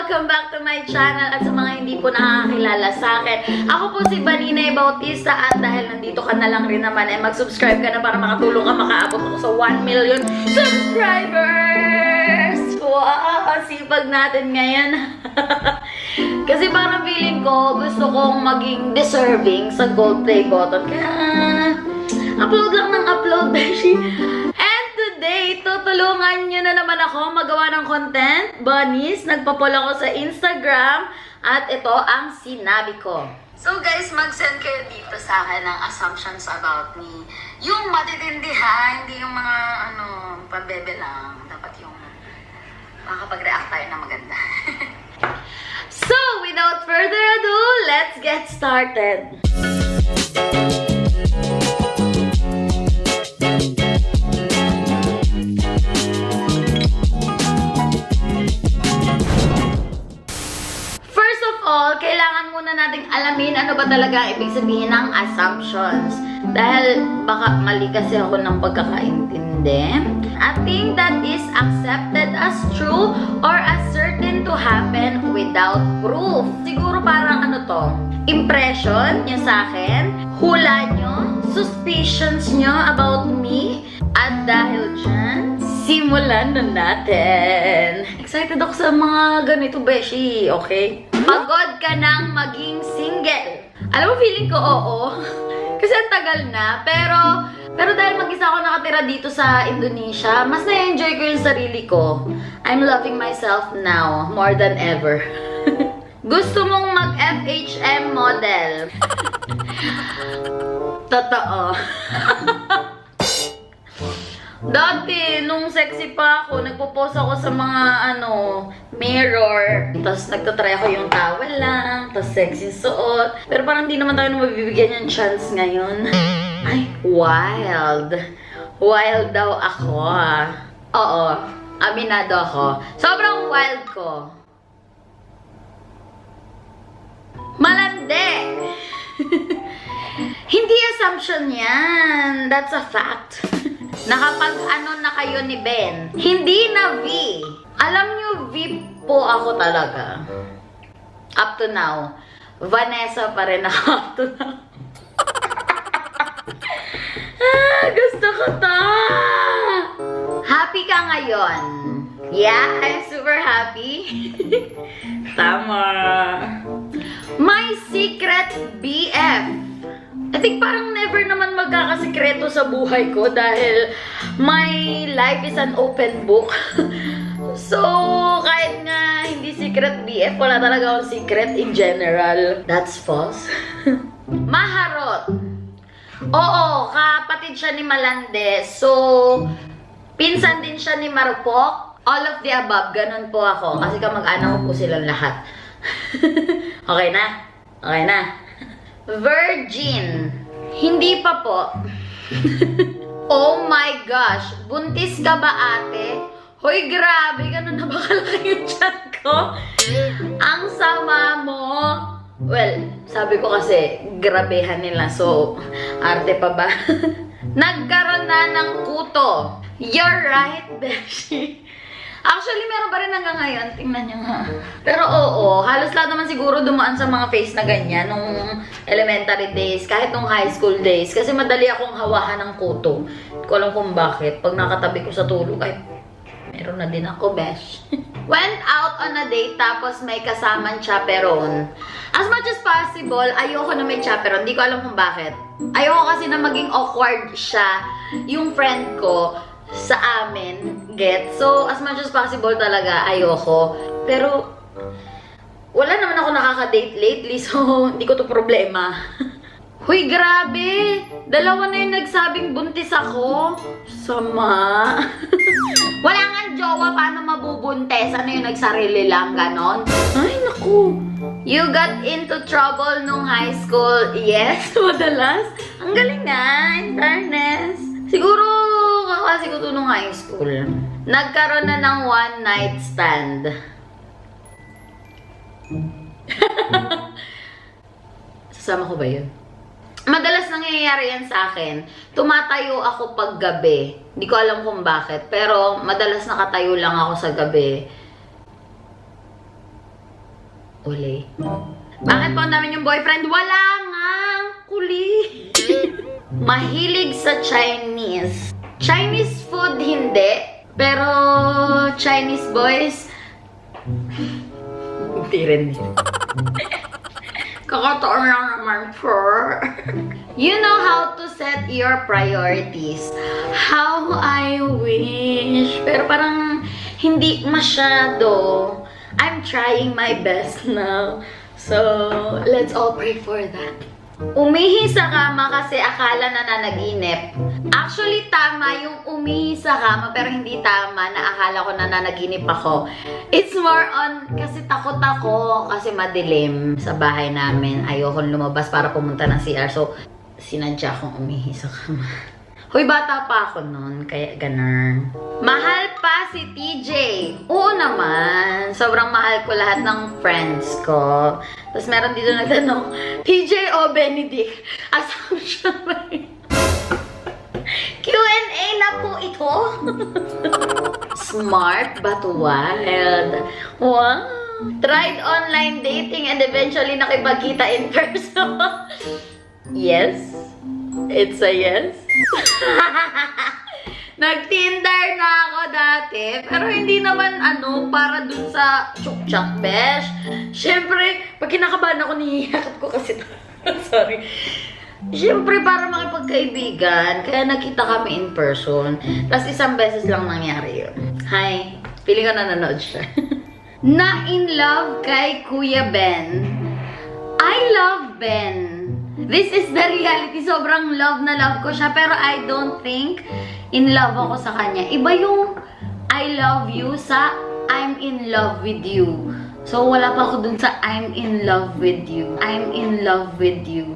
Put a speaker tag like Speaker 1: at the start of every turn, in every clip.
Speaker 1: Welcome back to my channel at sa mga hindi po nakakakilala sa akin. Ako po si Vaninay Bautista at dahil nandito ka na lang rin naman ay mag-subscribe ka na para makatulong ka makaabot ako sa 1 million subscribers! Wow! Sipag natin ngayon. Kasi parang feeling ko gusto kong maging deserving sa gold play button. Kaya upload lang ng upload, beshi. And today, tutulungan nyo na naman ako magawa ng content. Bunnies, nagpa-poll ako sa Instagram. At ito ang sinabi ko. So guys, mag-send kayo dito sa akin ng assumptions about me. Yung matitindi ha, hindi yung mga pambebe lang. Dapat yung makakapag-react tayo na maganda. So, without further ado, let's get started. Kailangan muna nating alamin ano ba talaga ang ibig sabihin ng assumptions. Dahil baka mali kasi ako ng pagkakaintindi. A thing that is accepted as true or as certain to happen without proof. Siguro parang impression nyo sa akin, hula nyo, suspicions nyo about me, at dahil dyan, simulan na natin. Excited ako sa mga ganito, beshi, okay? Pagod ka nang maging single. Alam mo, feeling ko oo. Kasi ang tagal na. Pero dahil mag-isa ako nakatira dito sa Indonesia, mas na-enjoy ko yung sarili ko. I'm loving myself now, more than ever. Gusto mong mag-FHM model. Totoo. Dati, nung sexy pa ako, nagpo-post ako sa mga, mirror. Tapos nagtatry ako yung towel lang, tapos sexy suot. Pero parang di naman tayo mabibigyan yung chance ngayon. Ay, wild. Wild daw ako, Oo, aminado ako. Sobrang wild ko. Malandi! Hindi assumption yan. That's a fact. Nakapag-ano na kayo ni Ben. Hindi na V. Alam nyo, V po ako talaga. Up to now. Vanessa pa rin ako up to now. Gusto ko to. Happy ka ngayon? Yeah, I'm super happy. Tama. My secret BF. I think parang never naman magkakasikreto sa buhay ko dahil my life is an open book. So, kahit nga hindi secret BF, wala talaga akong secret in general. That's false. Maharot. Oo, kapatid siya ni Malande. So, pinsan din siya ni Marupok. All of the above, ganun po ako. Kasi kamag-anak ko po silang lahat. Okay na? Okay na? Virgin. Hindi pa po. Oh my gosh. Buntis ka ba, ate? Hoy, grabe. Ganun na ba kalaki yung tiyan ko? Ang sama mo. Well, sabi ko kasi, grabehan nila. So, arte pa ba? Nagkaroon na ng kuto. You're right, Beshi. Actually, meron pa rin hanggang ngayon. Tingnan nyo nga. Pero oo, halos lahat naman siguro dumaan sa mga face na ganyan nung elementary days, kahit nung high school days. Kasi madali akong hawahan ng kuto. Hindi ko alam kung bakit. Pag nakatabi ko sa tulog, ay, meron na din ako, besh. Went out on a date tapos may kasamang chaperone. As much as possible, ayoko na may chaperone. Hindi ko alam kung bakit. Ayoko kasi na maging awkward siya, yung friend ko, sa amin, get. So, as much as possible talaga, ayoko. Pero, wala naman ako nakaka-date lately, so hindi ko to problema. Huy, grabe! Dalawa na yung nagsabing buntis ako. Sama. Wala nga jowa, paano mabubuntes? Ano yung nagsarili lang, ganon? Ay, naku. You got into trouble nung high school. Yes, madalas. Ang galing na, in fairness. Siguro, kaklase ko to nung high school. Nagkaroon na ng one night stand. Sasama ko ba yun? Madalas nangyayari yan sa akin. Tumatayo ako pag gabi. Hindi ko alam kung bakit. Pero madalas nakatayo lang ako sa gabi. Uli. Bakit po ang dami yung boyfriend? Wala nga! Kuli! Mahilig sa Chinese. Chinese food, hindi. Pero, Chinese boys, hindi rin. Kakataon lang naman, sure. You know how to set your priorities. How I wish. Pero parang hindi masyado. I'm trying my best now. So, let's all pray for that. Umihi sa kama kasi akala na nanaginip. Actually, tama yung umihi sa kama pero hindi tama na akala ko na nanaginip ako. It's more on kasi takot ako kasi madilim sa bahay namin. Ayokong lumabas para pumunta ng CR. So, sinadya akong umihi sa kama. Hoy, bata pa ako nun, kaya ganun. Mahal pa si TJ. Oo naman. Sobrang mahal ko lahat ng friends ko. Tapos meron dito nagtanong, TJ o Benedict? Assumption ba yun? Q&A na po ito. Smart but wild. Wow. Tried online dating and eventually nakipagkita in person. Yes. It's a yes. Nag-Tinder na ako dati, pero hindi naman para dun sa chuk-chak besh. Siyempre, pag kinakabahan ako, nihihakap ko kasi sorry. Siyempre, para makipagkaibigan, kaya nagkita kami in person. Tapos isang beses lang nangyari yun. Hi, feeling ko nanonood siya. Na in love kay Kuya Ben. I love Ben. This is the reality. Sobrang love na love ko siya. Pero I don't think in love ako sa kanya. Iba yung I love you sa I'm in love with you. So, wala pa ako dun sa I'm in love with you. I'm in love with you.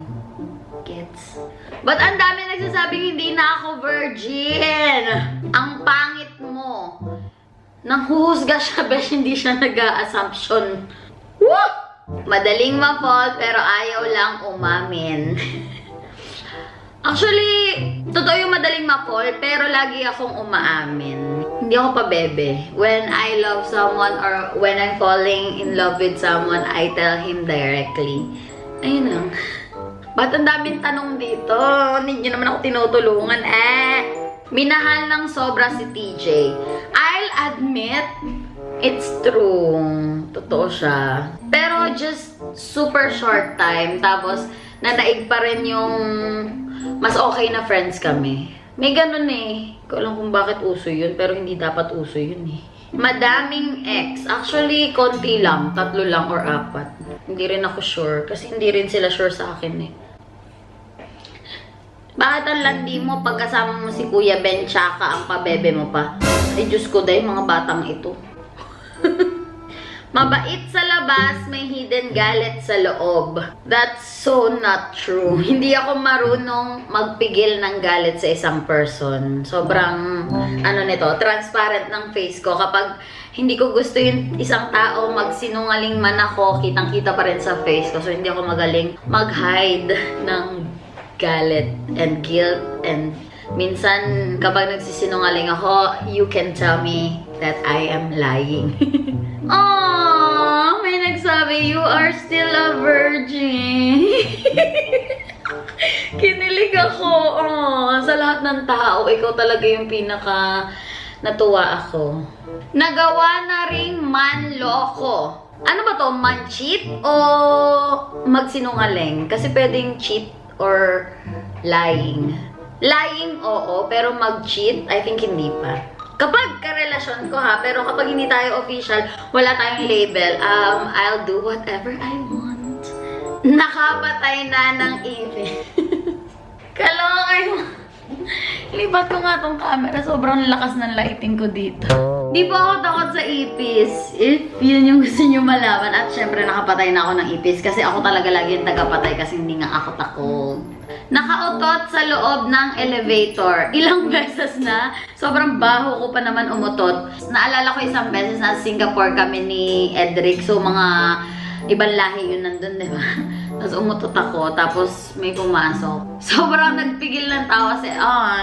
Speaker 1: Gets? But ang dami nagsasabing hindi na ako virgin. Ang pangit mo. Nanghuhusga siya, besh, hindi siya nag-a-assumption. Woo! Madaling ma-fall pero ayaw lang umamin. Actually, totoo yung madaling ma-fall pero lagi akong umaamin. Hindi ako pa bebe. When I love someone or when I'm falling in love with someone, I tell him directly. Ayun lang. Ba't ang daming tanong dito? Hindi nyo naman ako tinutulungan Minahal ng sobra si TJ. I'll admit, it's true. Totoo siya. Pero just super short time. Tapos, nanaig pa rin yung mas okay na friends kami. May ganun eh. Hindi ko alam kung bakit uso yun. Pero hindi dapat uso yun eh. Madaming ex. Actually, konti lang. 3 lang or 4. Hindi rin ako sure. Kasi hindi rin sila sure sa akin eh. Bakit ang landi mo pagkasama mo si Kuya Ben tsaka ang pabebe mo pa? Ay, Diyos ko dahil mga batang ito. Mabait sa labas, may hidden galit sa loob. That's so not true. Hindi ako marunong magpigil ng galit sa isang person. Sobrang, transparent ng face ko. Kapag hindi ko gusto yung isang tao, magsinungaling man ako, kitang-kita pa rin sa face ko. So, hindi ako magaling mag-hide ng galit and guilt. And minsan, kapag nagsisinungaling ako, you can tell me that I am lying. Aww, may nagsabi, you are still a virgin. Kinilig ako. Aww, sa lahat ng tao, ikaw talaga yung pinaka natuwa ako. Nagawa na ring manloko. Ano ba to? Man-cheat o magsinungaling? Kasi pwedeng cheat or lying. Lying, oo. Pero mag-cheat, I think hindi pa. Kapag karelasyon ko ha, pero kapag hindi tayo official, wala tayong label, I'll do whatever I want. Nakapatay na ng ipis. Kaloka yung... Lipat ko nga tong camera, sobrang lakas ng lighting ko dito. Di po ako takot sa ipis. If yun yung gusto nyo malaman. At syempre nakapatay na ako ng ipis kasi ako talaga lagi yung tagapatay kasi hindi nga ako takot. Nakautot sa loob ng elevator. Ilang beses na. Sobrang baho ko pa naman umutot. Naalala ko isang beses na Singapore kami ni Edric. So mga ibang lahi yun nandun, di ba? Tapos umutot ako, tapos may pumasok. Sobrang nagpigil ng tawa kasi,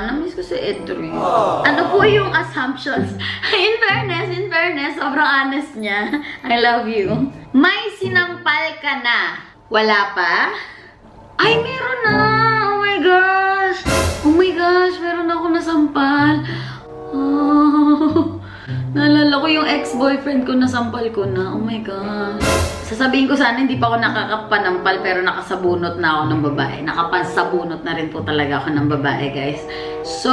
Speaker 1: namiss ko si Edri. Ano po yung assumptions? In fairness, sobrang honest niya. I love you. May sinampal ka na. Wala pa? Ay, meron na! Oh my gosh! Oh my gosh, meron ako nasampal. Naalala ko yung ex-boyfriend ko, nasampal ko na. Oh my gosh. Sasabihin ko sana hindi pa ako nakakapanampal pero nakasabunot na ako ng babae. Nakapasabunot na rin po talaga ako ng babae, guys. So,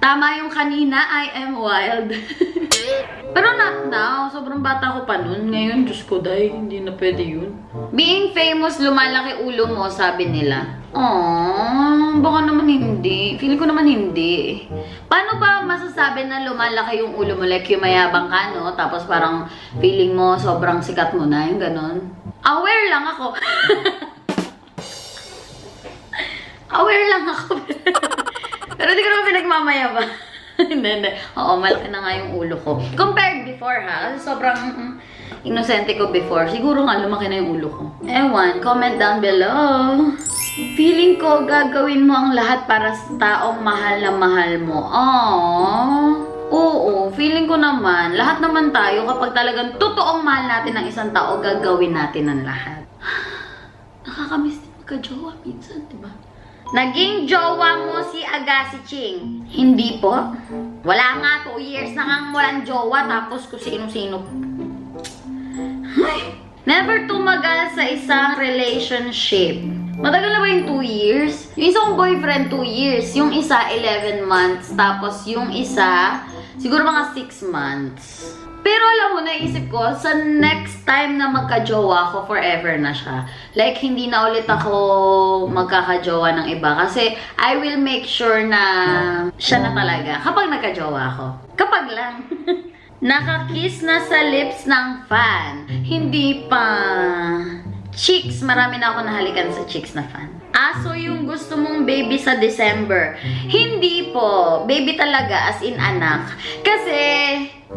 Speaker 1: tama yung kanina, I am wild. Pero not now. Sobrang bata ko pa nun. Ngayon, Diyos ko, dahil hindi na pwede yun. Being famous, lumalaki ulo mo, sabi nila. Baka naman hindi. Feeling ko naman hindi. Paano ba masasabi na lumalaki yung ulo mo? Like, yung mayabang ka, no? Tapos parang feeling mo sobrang sikat mo na, yung ganon. Aware lang ako. Aware lang ako. Pero di ko naman pinagmamayabang. Hindi. Oo, malaki na nga yung ulo ko. Compared before, ha? Sobrang inosente ko before. Siguro nga, lumaki na yung ulo ko. Ewan, comment down below. Feeling ko, gagawin mo ang lahat para sa taong mahal na mahal mo. Oo, feeling ko naman. Lahat naman tayo, kapag talagang totoong mahal natin ng isang tao, gagawin natin ang lahat. Nakakamiss din magka-jowa minsan, diba? Naging jowa mo si Agassi Ching. Hindi po. Wala nga, 2 years na kang walang jowa, tapos kung sino-sino. Never tumagal sa isang relationship. Matagal na ba yung 2 years? Yung isa kong boyfriend, 2 years. Yung isa, 11 months. Tapos yung isa, siguro mga 6 months. Pero alam mo, naisip ko, sa next time na magka-jowa ako, forever na siya. Like, hindi na ulit ako magkaka-jowa ng iba. Kasi, I will make sure na siya na talaga. Kapag nagka-jowa ako. Kapag lang. Nakakiss na sa lips ng fan. Hindi pa. Chicks, marami na ako nahalikan sa chicks na fan. Aso yung gusto mong baby sa December. Hindi po. Baby talaga, as in anak. Kasi,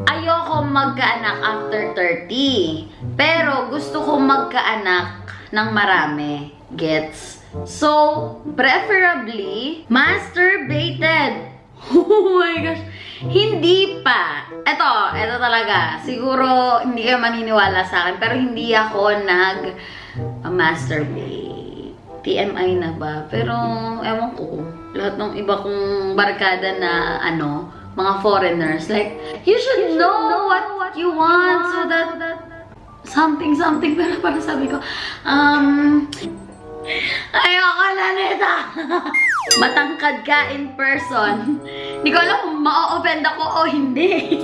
Speaker 1: ayoko magkaanak after 30. Pero, gusto ko magkaanak ng marami. Gets? So, preferably, masturbated. Oh my gosh. Hindi pa. Ito talaga. Siguro, hindi kayo maniniwala sa akin. Pero hindi ako masturbate. TMI na ba? Pero, ewan ko. Lahat ng iba kong barkada na, mga foreigners, like, you should know what you want so that something, pero parang sabi ko, ayoko na nito. Matangkad ka in person. Hindi ko alam kung ma-offend ako o hindi.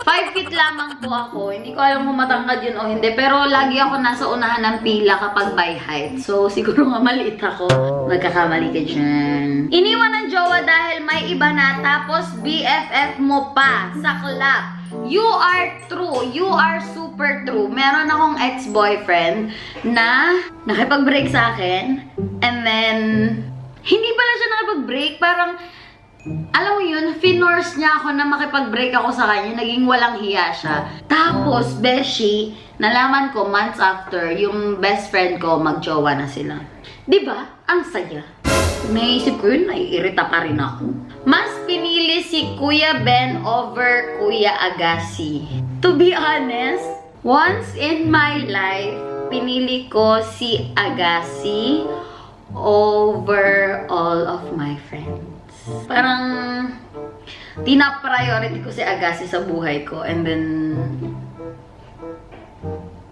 Speaker 1: 5 feet lamang po ako. Hindi ko alam kung matangkad yun o hindi. Pero lagi ako nasa unahan ng pila kapag by height. So, siguro nga maliit ako. Magkakamali ka dyan. Iniwan ng jowa dahil may iba na. Tapos, BFF mo pa sa club. You are true. You are super true. Meron akong ex-boyfriend na nakipag-break sa akin. And then, hindi pala siya nakipag-break. Parang, alam mo yun, finorce niya ako na makipag-break ako sa kanya. Naging walang hiya siya. Tapos, beshi, nalaman ko months after, yung best friend ko, mag-jowa na sila. Diba? Ang saya. Naisip ko yun, naiirita pa rin ako. Mas pinili si Kuya Ben over Kuya Agassi. To be honest, once in my life, pinili ko si Agassi over all of my friends. Parang, tina-priority ko si Agassi sa buhay ko. And then,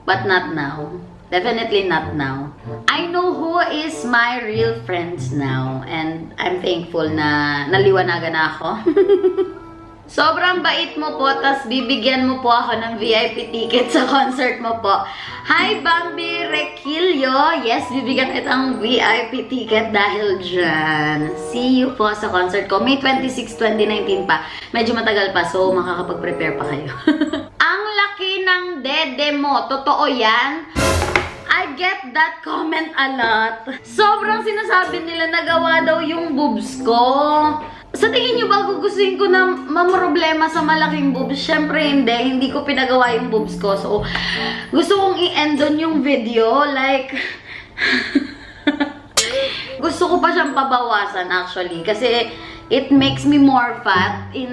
Speaker 1: but not now. Definitely not now. I know who is my real friends now. And I'm thankful na naliwanagan na ako. Sobrang bait mo po, tas bibigyan mo po ako ng VIP ticket sa concert mo po. Hi, Bambi Requillo! Yes, bibigyan kitang VIP ticket dahil dyan. See you po sa concert ko. May 26, 2019 pa. Medyo matagal pa, so makakapag-prepare pa kayo. Ang laki ng dede mo. Totoo yan? I get that comment a lot. Sobrang sinasabi nila nagawa daw yung boobs ko. Sa tingin nyo ba gugustuhin ko na mamroblema sa malaking boobs? Syempre hindi. Hindi ko pinagawa yung boobs ko. So, gusto kong i-end on yung video. Like, gusto ko pa siyang pabawasan actually. Kasi, it makes me more fat in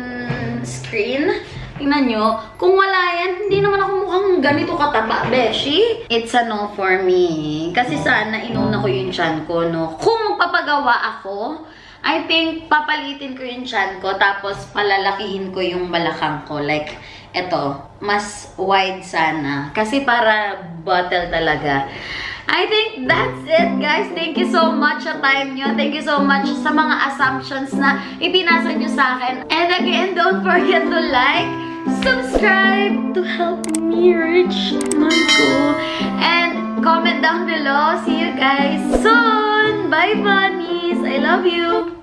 Speaker 1: screen. Tingnan nyo. Kung wala yan, hindi naman ako mukhang ganito kataba, beshi. It's a no for me. Kasi sana inuna ko yung tiyan ko, no? Kung magpapagawa ako, I think papalitin ko yung tiyan ko, tapos palalakihin ko yung balakang ko. Like, eto, mas wide sana. Kasi para bottle talaga. I think that's it, guys. Thank you so much sa time nyo. Thank you so much sa mga assumptions na ipinasa nyo sa akin. And again, don't forget to like, subscribe to help me reach my goal. And comment down below. See you guys soon. Bye, bunnies. I love you.